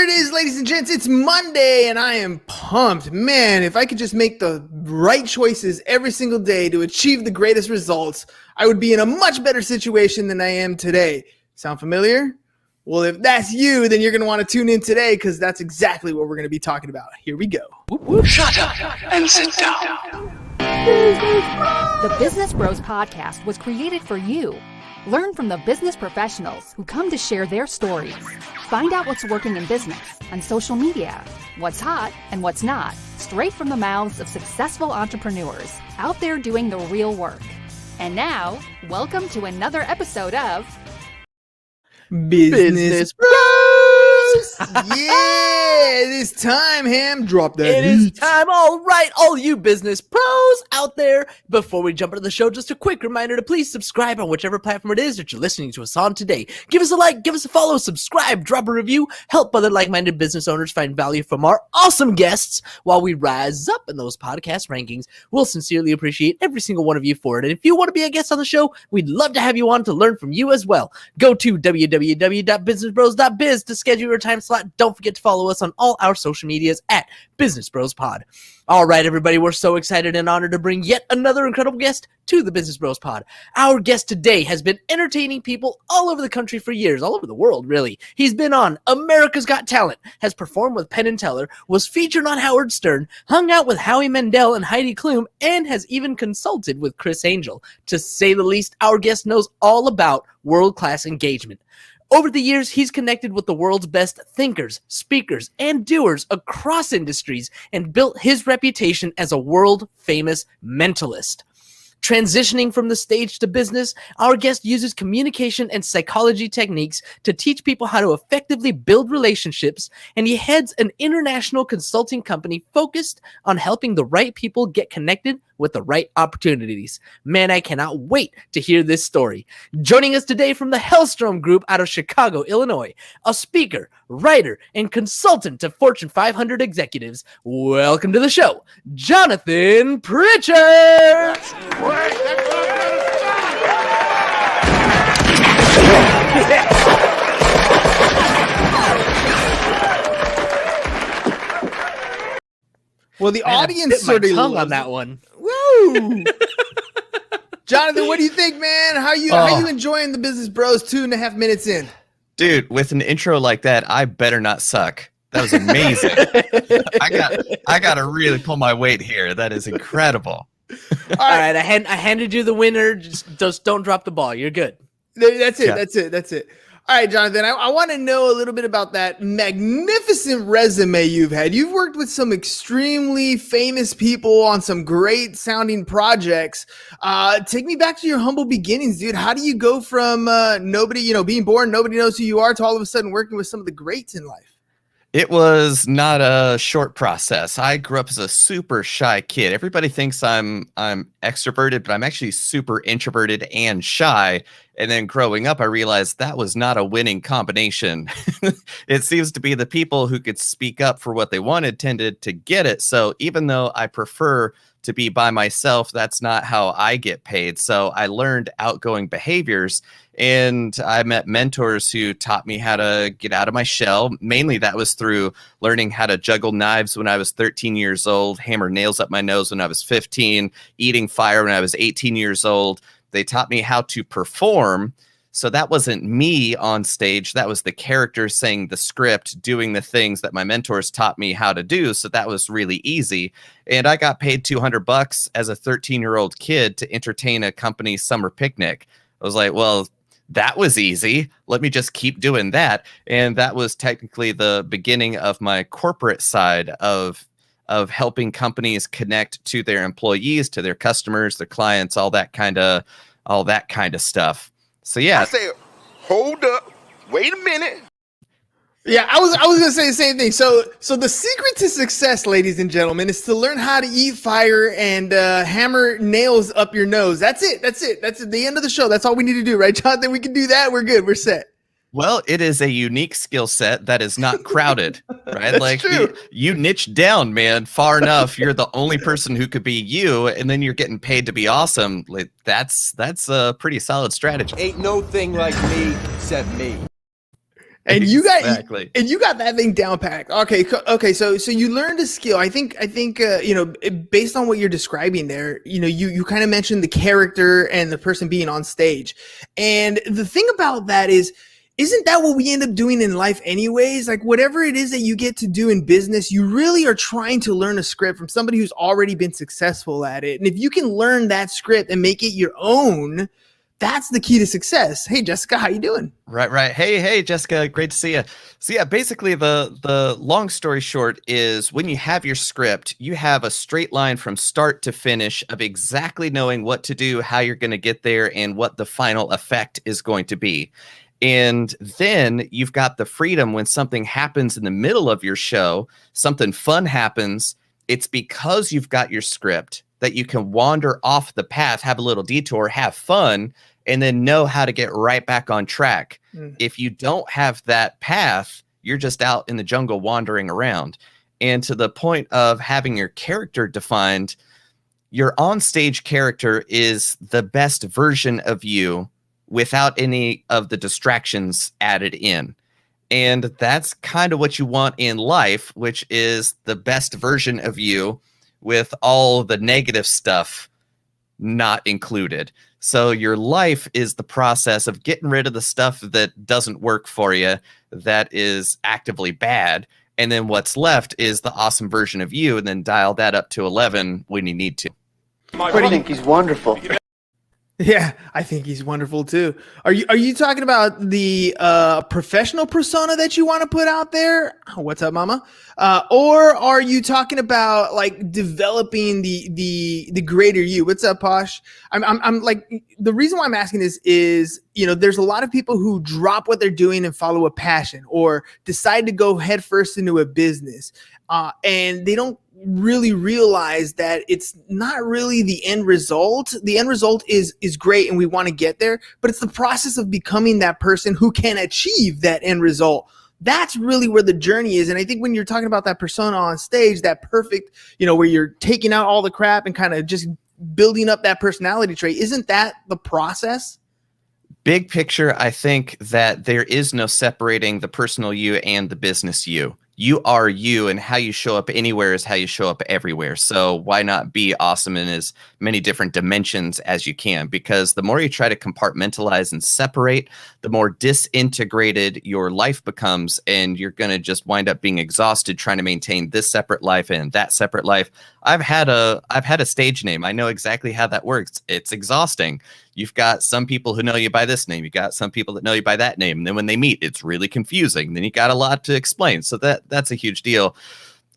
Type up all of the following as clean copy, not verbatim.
it is, ladies and gents. It's Monday, and I am pumped. Man, if I could just make the right choices every single day to achieve the greatest results, I would be in a much better situation than I am today. Sound familiar? Well, if that's you, then you're going to want to tune in today because that's exactly what we're going to be talking about. Here we go. Shut up and sit down. The Business Bros Podcast was created for you. Learn from the business professionals who come to share their stories. Find out what's working in business, on social media, what's hot and what's not, straight from the mouths of successful entrepreneurs out there doing the real work. And now, welcome to another episode of Business Bros. Yeah, it is time, Ham. Drop that. It is time. All right, all you business pros out there. Before we jump into the show, just a quick reminder to please subscribe on whichever platform it is that you're listening to us on today. Give us a like, give us a follow, subscribe, drop a review, help other like-minded business owners find value from our awesome guests while we rise up in those podcast rankings. We'll sincerely appreciate every single one of you for it. And if you want to be a guest on the show, we'd love to have you on to learn from you as well. Go to www.businessbros.biz to schedule your time slot. Don't forget to follow us on all our social medias at Business Bros Pod. All right, everybody, we're so excited and honored to bring yet another incredible guest to the Business Bros Pod. Our guest today has been entertaining people all over the country for years, all over the world, really. He's been on America's Got Talent, has performed with Penn and Teller, was featured on Howard Stern, hung out with Howie Mandel and Heidi Klum, and has even consulted with Chris Angel. To say the least, our guest knows all about world-class engagement. Over the years, he's connected with the world's best thinkers, speakers, and doers across industries and built his reputation as a world-famous mentalist. Transitioning from the stage to business, our guest uses communication and psychology techniques to teach people how to effectively build relationships, and he heads an international consulting company focused on helping the right people get connected with the right opportunities. Man, I cannot wait to hear this story. Joining us today from the Hellstrom Group out of Chicago, Illinois, a speaker, writer, and consultant to Fortune 500 executives. Welcome to the show, Jonathan Pritchard! Well, the audience sort of tongue on that one. Woo! Jonathan, what do you think, man? How you enjoying the Business Bros 2.5 minutes in? Dude, with an intro like that, I better not suck. That was amazing. I gotta really pull my weight here. That is incredible. All right, I handed you the winner. Just don't drop the ball. You're good. That's it. Yeah. That's it. All right, Jonathan, I want to know a little bit about that magnificent resume you've had. You've worked with some extremely famous people on some great sounding projects. Take me back to your humble beginnings, dude. How do you go from being born, nobody knows who you are, to all of a sudden working with some of the greats in life? It was not a short process. I grew up as a super shy kid. Everybody thinks I'm extroverted, but I'm actually super introverted and shy. And then growing up, I realized that was not a winning combination. It seems to be the people who could speak up for what they wanted tended to get it. So even though I prefer to be by myself, that's not how I get paid. So I learned outgoing behaviors, and I met mentors who taught me how to get out of my shell. Mainly that was through learning how to juggle knives when I was 13 years old, hammer nails up my nose when I was 15, eating fire when I was 18 years old. They taught me how to perform. So that wasn't me on stage. That was the character saying the script, doing the things that my mentors taught me how to do. So that was really easy. And I got paid $200 as a 13-year-old kid to entertain a company's summer picnic. I was like, well, that was easy. Let me just keep doing that. And that was technically the beginning of my corporate side of helping companies connect to their employees, to their customers, their clients, all that kind of stuff. So yeah. I say, hold up, wait a minute. Yeah, I was gonna say the same thing. So the secret to success, ladies and gentlemen, is to learn how to eat fire and hammer nails up your nose. That's it. That's the end of the show. That's all we need to do, right, Jonathan? We can do that. We're good. We're set. Well, it is a unique skill set that is not crowded, right? That's like true. you niche down, man, far enough. You're the only person who could be you, and then you're getting paid to be awesome. Like that's a pretty solid strategy. Ain't no thing like me except me. And you got Exactly. and you got that thing down packed. Okay. So you learned a skill. I think based on what you're describing there, you kind of mentioned the character and the person being on stage. And the thing about that is, isn't that what we end up doing in life anyways? Like whatever it is that you get to do in business, you really are trying to learn a script from somebody who's already been successful at it. And if you can learn that script and make it your own, that's the key to success. Hey, Jessica, how you doing? Right. Hey, Jessica, great to see you. So yeah, basically the long story short is when you have your script, you have a straight line from start to finish of exactly knowing what to do, how you're going to get there, and what the final effect is going to be. And then you've got the freedom when something happens in the middle of your show, something fun happens, it's because you've got your script that you can wander off the path, have a little detour, have fun, and then know how to get right back on track. If you don't have that path, you're just out in the jungle wandering around. And to the point of having your character defined, your on-stage character is the best version of you without any of the distractions added in. And that's kind of what you want in life, which is the best version of you with all the negative stuff not included. So your life is the process of getting rid of the stuff that doesn't work for you, that is actively bad. And then what's left is the awesome version of you, and then dial that up to 11 when you need to. I think he's wonderful. Yeah, I think he's wonderful too. Are you talking about the professional persona that you want to put out there? Oh, what's up, mama? Or are you talking about like developing the greater you? What's up, Posh? I'm like, the reason why I'm asking this is, there's a lot of people who drop what they're doing and follow a passion, or decide to go headfirst into a business, and they don't really realize that it's not really the end result. The end result is great and we want to get there, but it's the process of becoming that person who can achieve that end result. That's really where the journey is. And I think when you're talking about that persona on stage, that perfect, where you're taking out all the crap and kind of just building up that personality trait, isn't that the process? Big picture, I think that there is no separating the personal you and the business you. You are you, and how you show up anywhere is how you show up everywhere. So why not be awesome in as many different dimensions as you can? Because the more you try to compartmentalize and separate, the more disintegrated your life becomes, and you're going to just wind up being exhausted trying to maintain this separate life and that separate life. I've had a stage name. I know exactly how that works. It's exhausting. You've got some people who know you by this name. You got some people that know you by that name. And then when they meet, it's really confusing. Then you got a lot to explain. So that's a huge deal.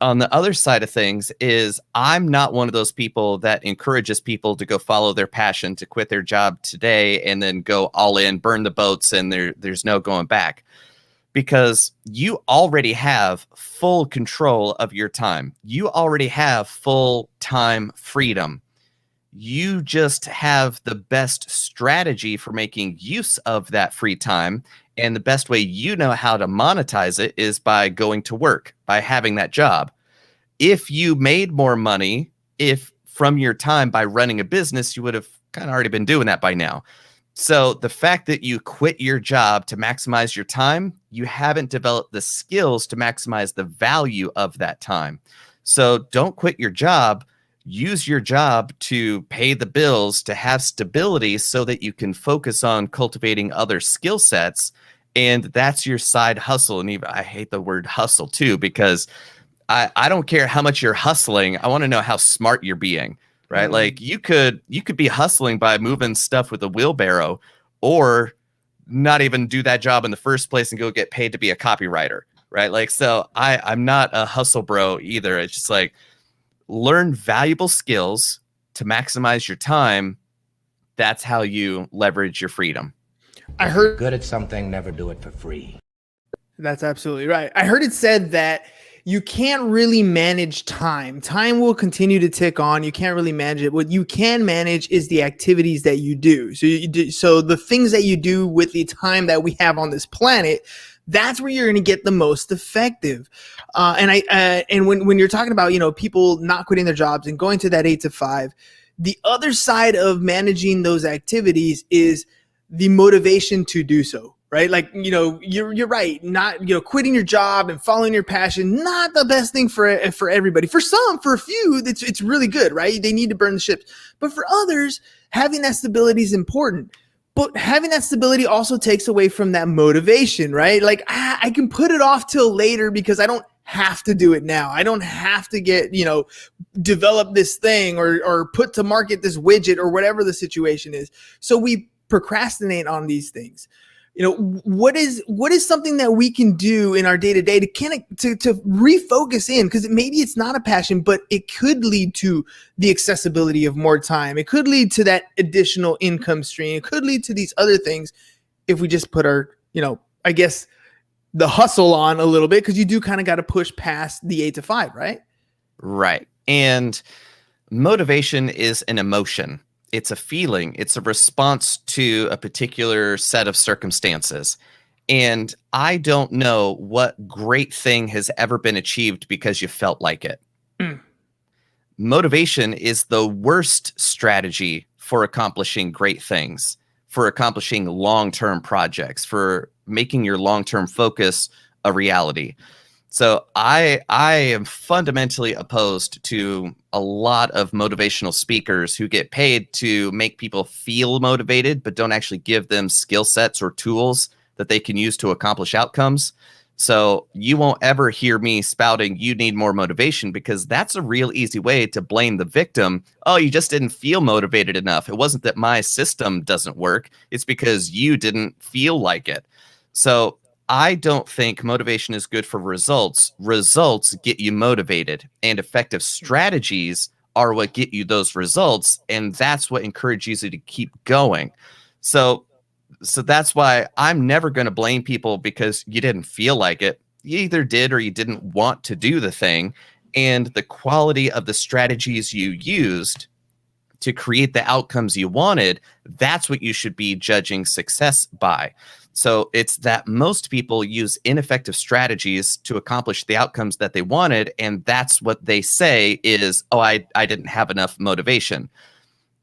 On the other side of things is I'm not one of those people that encourages people to go follow their passion, to quit their job today and then go all in, burn the boats, and there's no going back. Because you already have full control of your time. You already have full time freedom. You just have the best strategy for making use of that free time. And the best way you know how to monetize it is by going to work, by having that job. If you made more money, from your time by running a business, you would have kind of already been doing that by now. So the fact that you quit your job to maximize your time, you haven't developed the skills to maximize the value of that time. So don't quit your job. Use your job to pay the bills, to have stability so that you can focus on cultivating other skill sets. And that's your side hustle. And even, I hate the word hustle too, because I don't care how much you're hustling. I want to know how smart you're being, right? Mm-hmm. Like you could be hustling by moving stuff with a wheelbarrow, or not even do that job in the first place and go get paid to be a copywriter, right? Like, so I'm not a hustle bro either. It's just like, learn valuable skills to maximize your time. That's how you leverage your freedom. I heard good at something, never do it for free. That's absolutely right. I heard it said that you can't really manage time. Time will continue to tick on. You can't really manage it. What you can manage is the activities that you do. So the things that you do with the time that we have on this planet, that's where you're going to get the most effective. And when you're talking about, people not quitting their jobs and going to that 8 to 5, the other side of managing those activities is the motivation to do so. right? Like, you're right. Not, quitting your job and following your passion, not the best thing for everybody. For a few, it's really good, right? They need to burn the ships. But for others, having that stability is important. But having that stability also takes away from that motivation, right? Like, I can put it off till later because I don't have to do it now. I don't have to get, develop this thing or put to market this widget or whatever the situation is. So we procrastinate on these things. What is something that we can do in our day to day to refocus in? Because maybe it's not a passion, but it could lead to the accessibility of more time. It could lead to that additional income stream. It could lead to these other things if we just put our, I guess, the hustle on a little bit, because you do kind of got to push past the 8 to 5, right? Right. And motivation is an emotion. It's a feeling. It's a response to a particular set of circumstances. And I don't know what great thing has ever been achieved because you felt like it. Motivation is the worst strategy for accomplishing great things, for accomplishing long-term projects, for making your long-term focus a reality. So I am fundamentally opposed to a lot of motivational speakers who get paid to make people feel motivated, but don't actually give them skill sets or tools that they can use to accomplish outcomes. So you won't ever hear me spouting, you need more motivation, because that's a real easy way to blame the victim. Oh, you just didn't feel motivated enough. It wasn't that my system doesn't work. It's because you didn't feel like it. So I don't think motivation is good for results. Results get you motivated, and effective strategies are what get you those results. And that's what encourages you to keep going. So that's why I'm never going to blame people because you didn't feel like it. You either did or you didn't want to do the thing. And the quality of the strategies you used to create the outcomes you wanted, that's what you should be judging success by. So it's that most people use ineffective strategies to accomplish the outcomes that they wanted. And that's what they say is, oh, I didn't have enough motivation.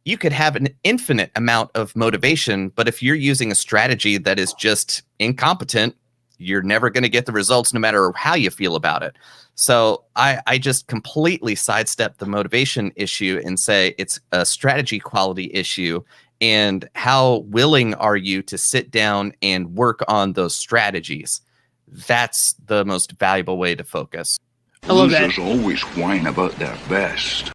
You could have an infinite amount of motivation, but if you're using a strategy that is just incompetent, you're never going to get the results no matter how you feel about it. So I just completely sidestep the motivation issue and say it's a strategy quality issue. And how willing are you to sit down and work on those strategies? That's the most valuable way to focus. I love that. Losers always whine about their best.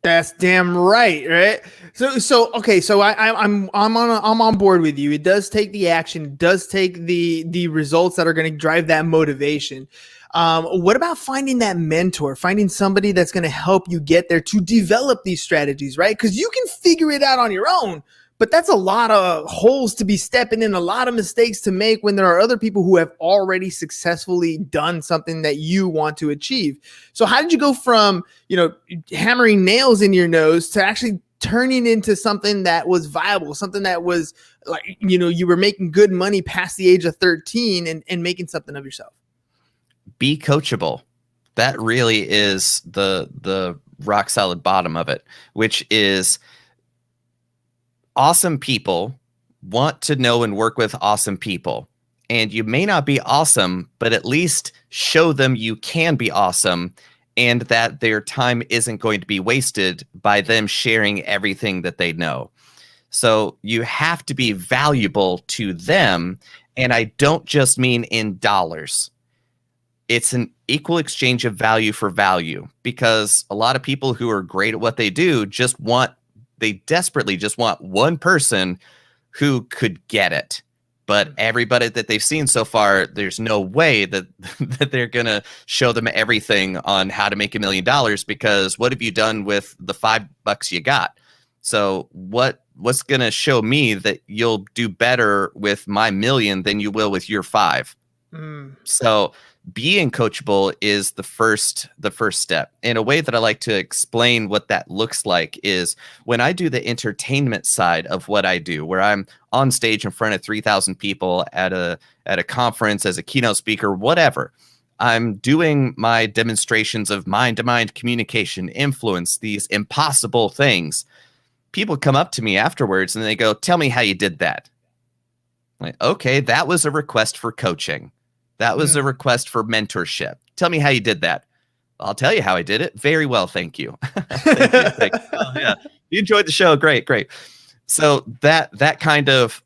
That's damn right. So okay. So I'm on board with you. It does take the action. It does take the results that are going to drive that motivation. What about finding that mentor, finding somebody that's going to help you get there to develop these strategies, right? Because you can figure it out on your own, but that's a lot of holes to be stepping in, a lot of mistakes to make when there are other people who have already successfully done something that you want to achieve. So how did you go from, hammering nails in your nose to actually turning into something that was viable, something that was like, you were making good money past the age of 13 and making something of yourself? Be coachable. That really is the rock solid bottom of it, which is awesome people want to know and work with awesome people. And you may not be awesome, but at least show them you can be awesome and that their time isn't going to be wasted by them sharing everything that they know. So you have to be valuable to them. And I don't just mean in dollars. It's an equal exchange of value for value, because a lot of people who are great at what they do they desperately just want one person who could get it. But everybody that they've seen so far, there's no way that they're going to show them everything on how to make $1 million, because what have you done with the $5 you got? So what's going to show me that you'll do better with my $1 million than you will with your 5? So being coachable is the first step. And a way that I like to explain what that looks like is when I do the entertainment side of what I do, where I'm on stage in front of 3,000 people at a conference as a keynote speaker, whatever. I'm doing my demonstrations of mind-to-mind communication, influence, these impossible things. People come up to me afterwards and they go, "Tell me how you did that." Like, okay, that was a request for coaching. That was a request for mentorship. Tell me how you did that. I'll tell you how I did it. Very well, thank you. Thank you. Thank you. Oh, yeah. You enjoyed the show. Great, great. So that kind of,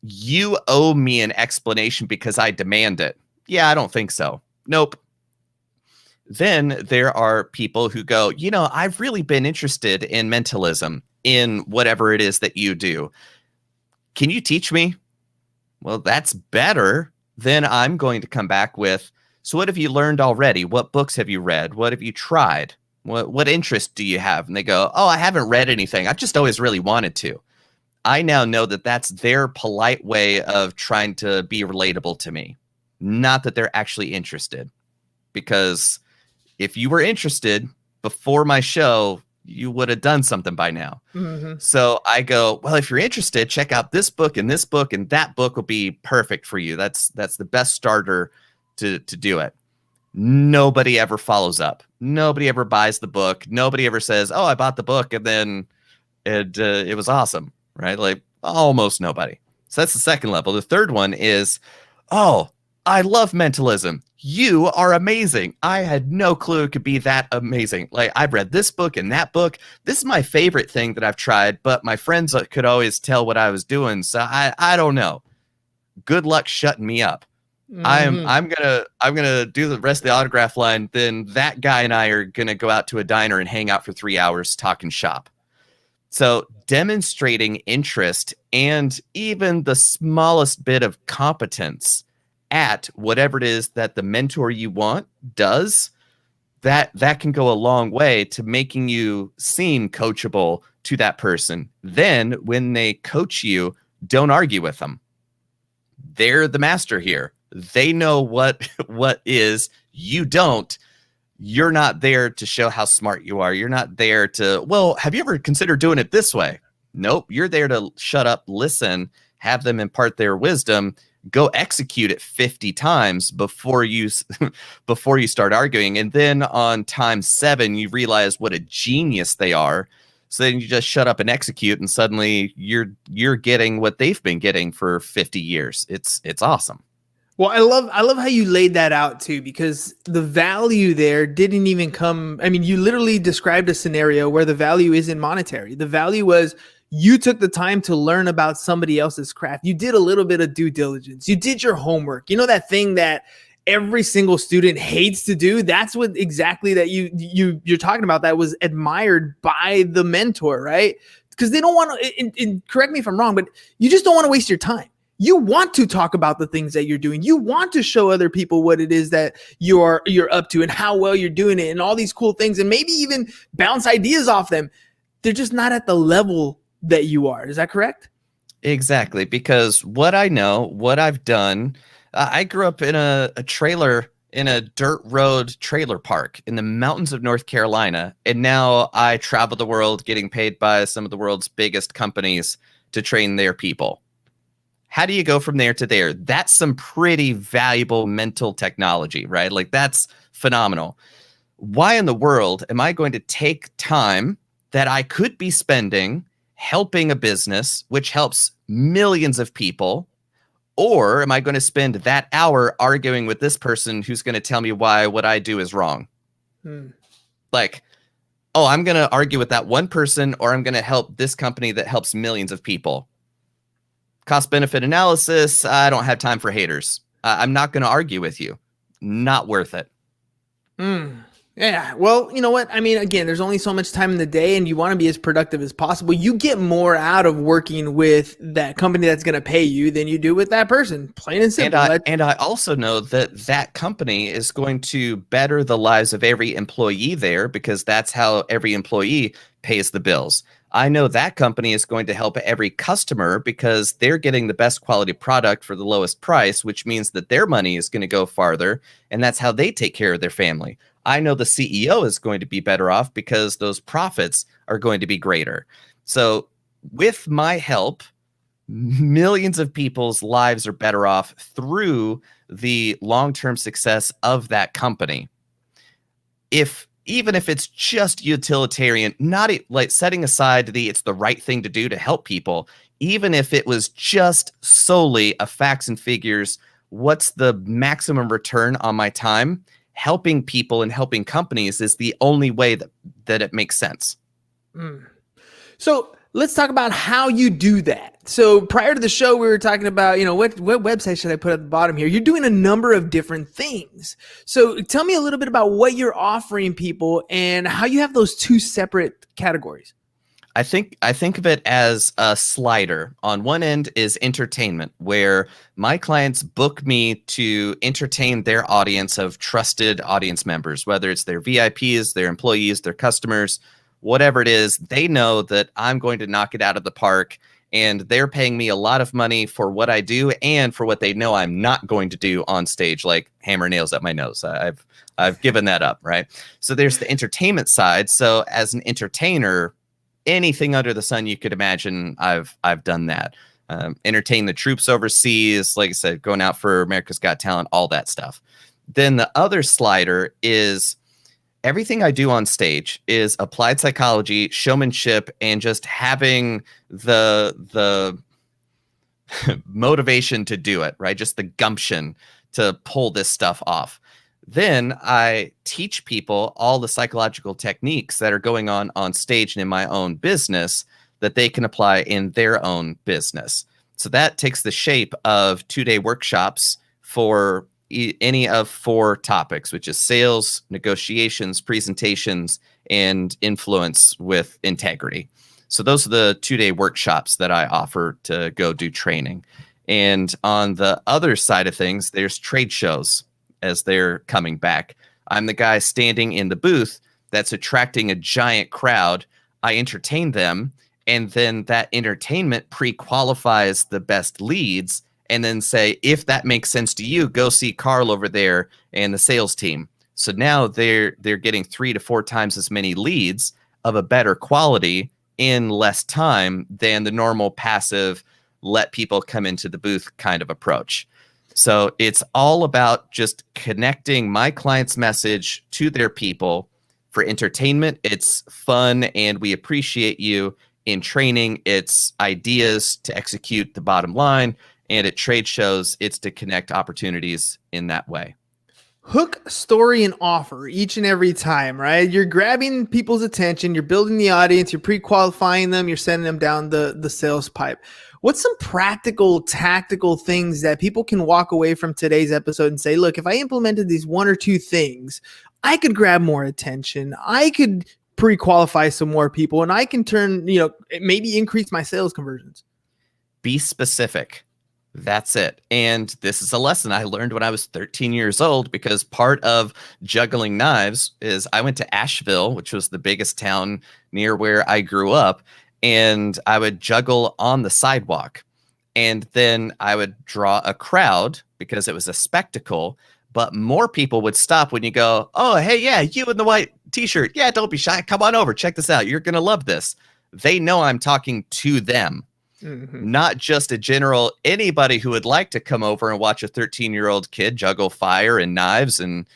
you owe me an explanation because I demand it. Yeah, I don't think so. Nope. Then there are people who go, I've really been interested in mentalism, in whatever it is that you do. Can you teach me? Well, that's better. Then I'm going to come back with, so what have you learned already? What books have you read? What have you tried? What interest do you have? And they go, oh, I haven't read anything. I've just always really wanted to. I now know that that's their polite way of trying to be relatable to me. Not that they're actually interested. Because if you were interested before my show, you would have done something by now. Mm-hmm. So I go, well, if you're interested, check out this book, and that book will be perfect for you. That's the best starter to do it. Nobody ever follows up. Nobody ever buys the book. Nobody ever says, oh, I bought the book and then it was awesome, right? Like almost nobody. So that's the second level. The third one is, oh, I love mentalism. You are amazing. I had no clue it could be that amazing. Like, I've read this book and that book. This is my favorite thing that I've tried, but my friends could always tell what I was doing. So I don't know. Good luck shutting me up. Mm-hmm. I'm gonna do the rest of the autograph line. Then that guy and I are gonna go out to a diner and hang out for 3 hours talking shop. So demonstrating interest and even the smallest bit of competence at whatever it is that the mentor you want does, that can go a long way to making you seem coachable to that person. Then when they coach you, don't argue with them. They're the master here. They know what is, you don't. You're not there to show how smart you are. You're not there to, well, have you ever considered doing it this way? Nope. You're there to shut up, listen, have them impart their wisdom, go execute it 50 times before you start arguing. And then on time 7, you realize what a genius they are. So then you just shut up and execute, and suddenly you're getting what they've been getting for 50 years. It's awesome. Well, I love how you laid that out too, because the value there didn't even come. I mean, you literally described a scenario where the value isn't monetary. The value was you took the time to learn about somebody else's craft. You did a little bit of due diligence. You did your homework. You know, that thing that every single student hates to do. That's what exactly that you're talking about. That was admired by the mentor, right? Because they don't want to, and correct me if I'm wrong, but you just don't want to waste your time. You want to talk about the things that you're doing. You want to show other people what it is that you're up to and how well you're doing it and all these cool things, and maybe even bounce ideas off them. They're just not at the level that you are. Is that correct? Exactly. Because what I know, what I've done, I grew up in a trailer, in a dirt road trailer park in the mountains of North Carolina. And now I travel the world getting paid by some of the world's biggest companies to train their people. How do you go from there to there? That's some pretty valuable mental technology, right? Like, that's phenomenal. Why in the world am I going to take time that I could be spending helping a business, which helps millions of people, or am I going to spend that hour arguing with this person who's going to tell me why what I do is wrong? Like, oh, I'm going to argue with that one person, or I'm going to help this company that helps millions of people. Cost benefit analysis. I don't have time for haters. I'm not going to argue with you. Not worth it. Yeah. Well, you know what? I mean, again, there's only so much time in the day, and you want to be as productive as possible. You get more out of working with that company that's going to pay you than you do with that person. Plain and simple. And I also know that company is going to better the lives of every employee there, because that's how every employee pays the bills. I know that company is going to help every customer because they're getting the best quality product for the lowest price, which means that their money is going to go farther, and that's how they take care of their family. I know the CEO is going to be better off because those profits are going to be greater. So with my help, millions of people's lives are better off through the long-term success of that company. Even if it's just utilitarian, not like setting aside it's the right thing to do to help people, even if it was just solely a facts and figures, what's the maximum return on my time? Helping people and helping companies is the only way that it makes sense. So let's talk about how you do that. So prior to the show, we were talking about, what website should I put at the bottom here? You're doing a number of different things. So tell me a little bit about what you're offering people and how you have those two separate categories. I think of it as a slider. On one end is entertainment, where my clients book me to entertain their audience of trusted audience members, whether it's their VIPs, their employees, their customers, whatever it is. They know that I'm going to knock it out of the park, and they're paying me a lot of money for what I do and for what they know I'm not going to do on stage, like hammer nails at my nose. I've given that up, right? So there's the entertainment side. So as an entertainer, anything under the sun you could imagine, I've done that. Entertain the troops overseas, like I said, going out for America's Got Talent, all that stuff. Then the other slider is everything I do on stage is applied psychology, showmanship, and just having the motivation to do it, right? Just the gumption to pull this stuff off. Then I teach people all the psychological techniques that are going on stage and in my own business that they can apply in their own business. So that takes the shape of 2-day workshops for any of 4 topics, which is sales, negotiations, presentations, and influence with integrity. So those are the 2-day workshops that I offer to go do training. And on the other side of things, there's trade shows. As they're coming back, I'm the guy standing in the booth that's attracting a giant crowd. I entertain them, and then that entertainment pre-qualifies the best leads, and then say, if that makes sense to you, go see Carl over there and the sales team. So now they're getting 3 to 4 times as many leads of a better quality in less time than the normal passive let people come into the booth kind of approach. So it's all about just connecting my client's message to their people. For entertainment, it's fun and we appreciate you. In training, it's ideas to execute the bottom line. And at trade shows, it's to connect opportunities in that way. Hook, story, and offer each and every time, right? You're grabbing people's attention, you're building the audience, you're pre-qualifying them, you're sending them down the sales pipe. What's some practical, tactical things that people can walk away from today's episode and say, look, if I implemented these 1 or 2 things, I could grab more attention, I could pre-qualify some more people, and I can turn, maybe increase my sales conversions? Be specific. That's it. And this is a lesson I learned when I was 13 years old, because part of juggling knives is I went to Asheville, which was the biggest town near where I grew up, and I would juggle on the sidewalk. And then I would draw a crowd because it was a spectacle, but more people would stop when you go, oh, hey, yeah, you in the white t-shirt. Yeah, don't be shy. Come on over. Check this out. You're going to love this. They know I'm talking to them. Mm-hmm. Not just a general anybody who would like to come over and watch a 13-year-old kid juggle fire and knives and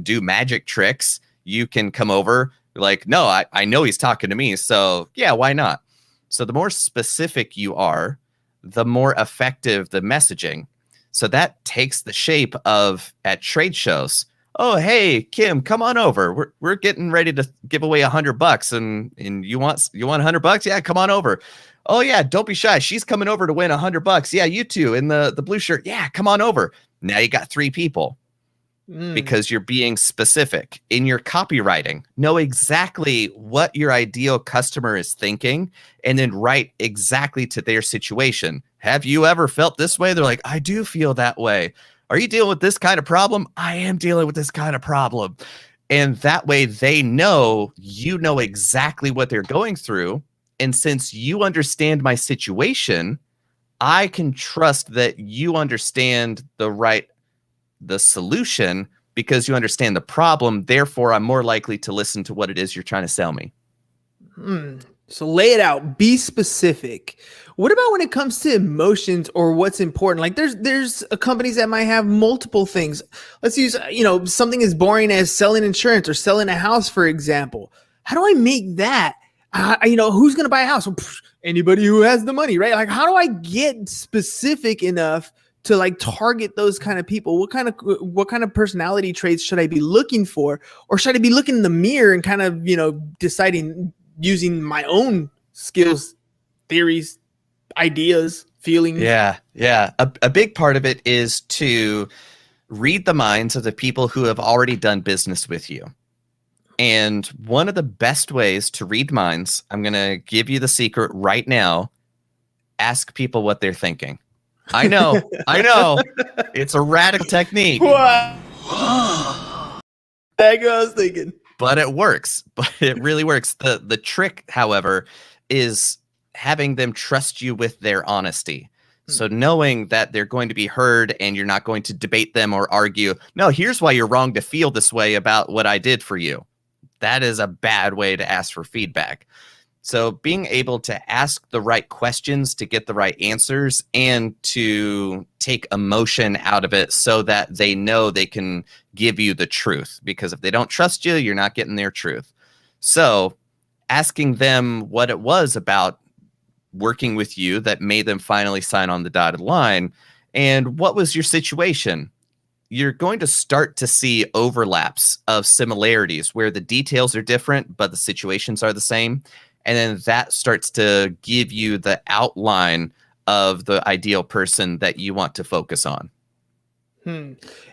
do magic tricks. You can come over like, no, I know he's talking to me. So yeah, why not? So the more specific you are, the more effective the messaging. So that takes the shape of at trade shows. Oh, hey, Kim, come on over. We're getting ready to give away $100 and you want $100? Yeah, come on over. Oh yeah, don't be shy. She's coming over to win $100. Yeah, you too in the blue shirt. Yeah, come on over. Now you got 3 people because you're being specific in your copywriting. Know exactly what your ideal customer is thinking and then write exactly to their situation. Have you ever felt this way? They're like, I do feel that way. Are you dealing with this kind of problem? I am dealing with this kind of problem. And that way they know you know exactly what they're going through. And since you understand my situation, I can trust that you understand the solution because you understand the problem. Therefore, I'm more likely to listen to what it is you're trying to sell me. So lay it out, be specific. What about when it comes to emotions or what's important? Like there's companies that might have multiple things. Let's use, something as boring as selling insurance or selling a house, for example. How do I make that? Who's going to buy a house? anybody who has the money, right? Like, how do I get specific enough to like target those kind of people? What kind of personality traits should I be looking for? Or should I be looking in the mirror and kind of, deciding using my own skills, theories, ideas, feelings? Yeah. A big part of it is to read the minds of the people who have already done business with you. And one of the best ways to read minds, I'm going to give you the secret right now. Ask people what they're thinking. I know. It's a radical technique. What? That's what I was thinking. But it works. But it really works. The trick, however, is having them trust you with their honesty. So knowing that they're going to be heard and you're not going to debate them or argue, no, here's why you're wrong to feel this way about what I did for you. That is a bad way to ask for feedback. So being able to ask the right questions to get the right answers and to take emotion out of it so that they know they can give you the truth. Because if they don't trust you, you're not getting their truth. So asking them what it was about working with you that made them finally sign on the dotted line, and what was your situation? You're going to start to see overlaps of similarities where the details are different, but the situations are the same. And then that starts to give you the outline of the ideal person that you want to focus on.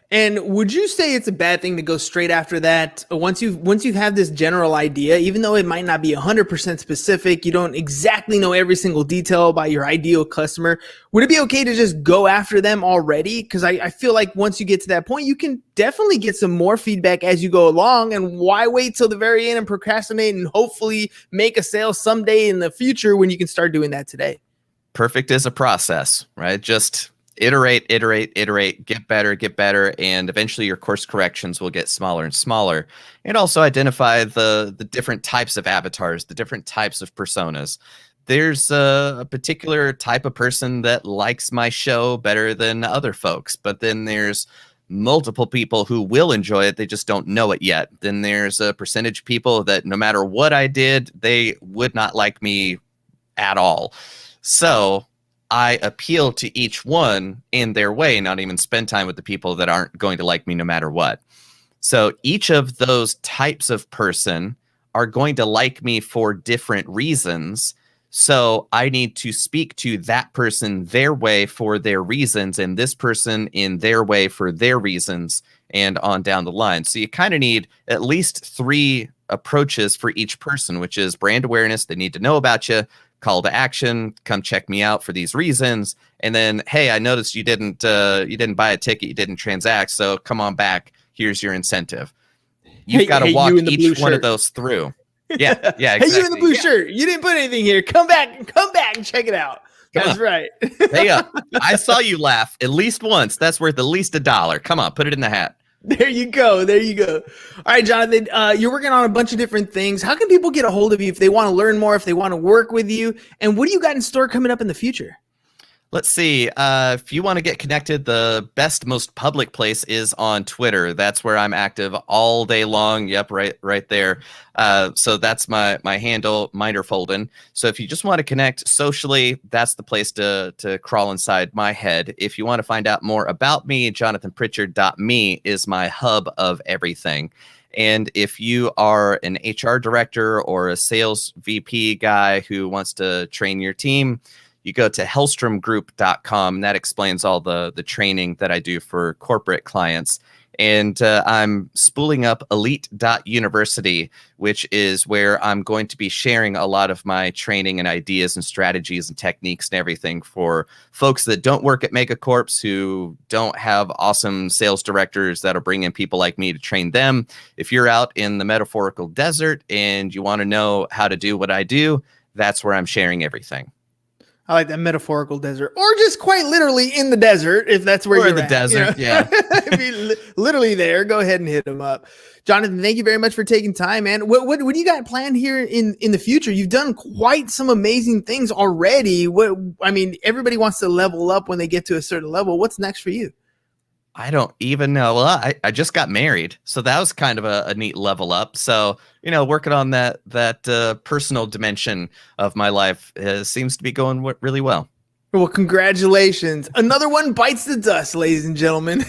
And would you say it's a bad thing to go straight after that? Once you have this general idea, even though it might not be 100% specific, you don't exactly know every single detail about your ideal customer, would it be okay to just go after them already? Because I feel like once you get to that point, you can definitely get some more feedback as you go along. And why wait till the very end and procrastinate and hopefully make a sale someday in the future when you can start doing that today? Perfect is a process, right? Just iterate, get better, and eventually your course corrections will get smaller and smaller. And also identify the different types of avatars, the different types of personas. There's a particular type of person that likes my show better than other folks, but then there's multiple people who will enjoy it. They just don't know it yet. Then there's a percentage of people that no matter what I did, they would not like me at all. So I appeal to each one in their way, not even spend time with the people that aren't going to like me no matter what. So each of those types of person are going to like me for different reasons. So I need to speak to that person their way for their reasons, and this person in their way for their reasons, and on down the line. So you kind of need at least 3 approaches for each person, which is brand awareness. They need to know about you. Call to action, come check me out for these reasons. And then, hey, I noticed you didn't buy a ticket, you didn't transact, so come on back. Here's your incentive. You've got to walk each one of those through. Yeah, exactly. Hey, you in the blue shirt, you didn't put anything here. Come back and check it out. That's right. Hey, I saw you laugh at least once. That's worth at least $1. Come on, put it in the hat. There you go. All right, Jonathan, you're working on a bunch of different things. How can people get a hold of you if they want to learn more, if they want to work with you? And what do you got in store coming up in the future? Let's see. If you want to get connected, the best, most public place is on Twitter. That's where I'm active all day long. Yep, right there. So that's my handle, Minderfolden. So if you just want to connect socially, that's the place to crawl inside my head. If you want to find out more about me, jonathanpritchard.me is my hub of everything. And if you are an HR director or a sales VP guy who wants to train your team, you go to hellstromgroup.com, and that explains all the training that I do for corporate clients. And I'm spooling up elite.university, which is where I'm going to be sharing a lot of my training and ideas and strategies and techniques and everything for folks that don't work at megacorps, who don't have awesome sales directors that'll bring in people like me to train them. If you're out in the metaphorical desert and you want to know how to do what I do, that's where I'm sharing everything. I like that metaphorical desert, or just quite literally in the desert, if that's where you're in the at, desert. Yeah. If you're literally there, go ahead and hit them up. Jonathan, thank you very much for taking time, man. What do you got planned here in the future? You've done quite some amazing things already. Everybody wants to level up when they get to a certain level. What's next for you? I don't even know. Well, I just got married, so that was kind of a neat level up. So, working on that personal dimension of my life seems to be going really well. Well, congratulations. Another one bites the dust, ladies and gentlemen.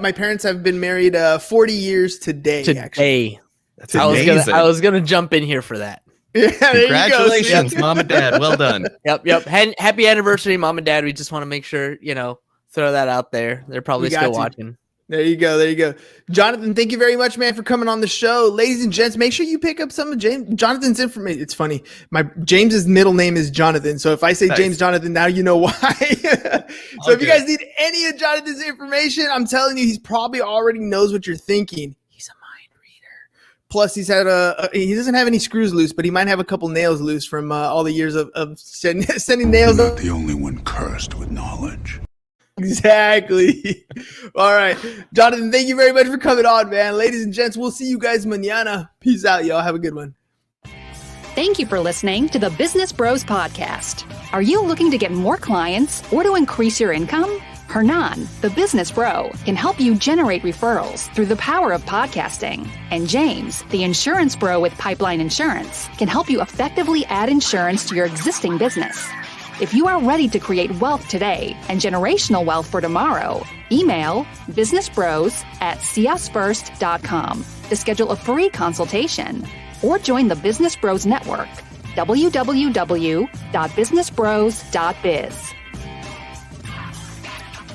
My parents have been married 40 years today. Actually. That's amazing. I was gonna jump in here for that. Yeah, Congratulations, Mom and Dad. Well done. Yep. Happy anniversary, Mom and Dad. We just want to make sure, throw that out there. They're probably still watching. There you go. Jonathan, thank you very much, man, for coming on the show. Ladies and gents, make sure you pick up some of Jonathan's information. It's funny. James's middle name is Jonathan. So if I say nice. James Jonathan, now you know why. So if you guys need any of Jonathan's information, I'm telling you, he's probably already knows what you're thinking. He's a mind reader. Plus, he doesn't have any screws loose, but he might have a couple nails loose from all the years of sending nails. You're not the only one cursed with knowledge. Exactly. All right. Jonathan, thank you very much for coming on, man. Ladies and gents, we'll see you guys mañana. Peace out, y'all. Have a good one. Thank you for listening to the Business Bros Podcast. Are you looking to get more clients or to increase your income? Hernan, the business bro, can help you generate referrals through the power of podcasting. And James, the insurance bro with Pipeline Insurance, can help you effectively add insurance to your existing business. If you are ready to create wealth today and generational wealth for tomorrow, email businessbros@seeusfirst.com to schedule a free consultation or join the Business Bros Network, www.businessbros.biz.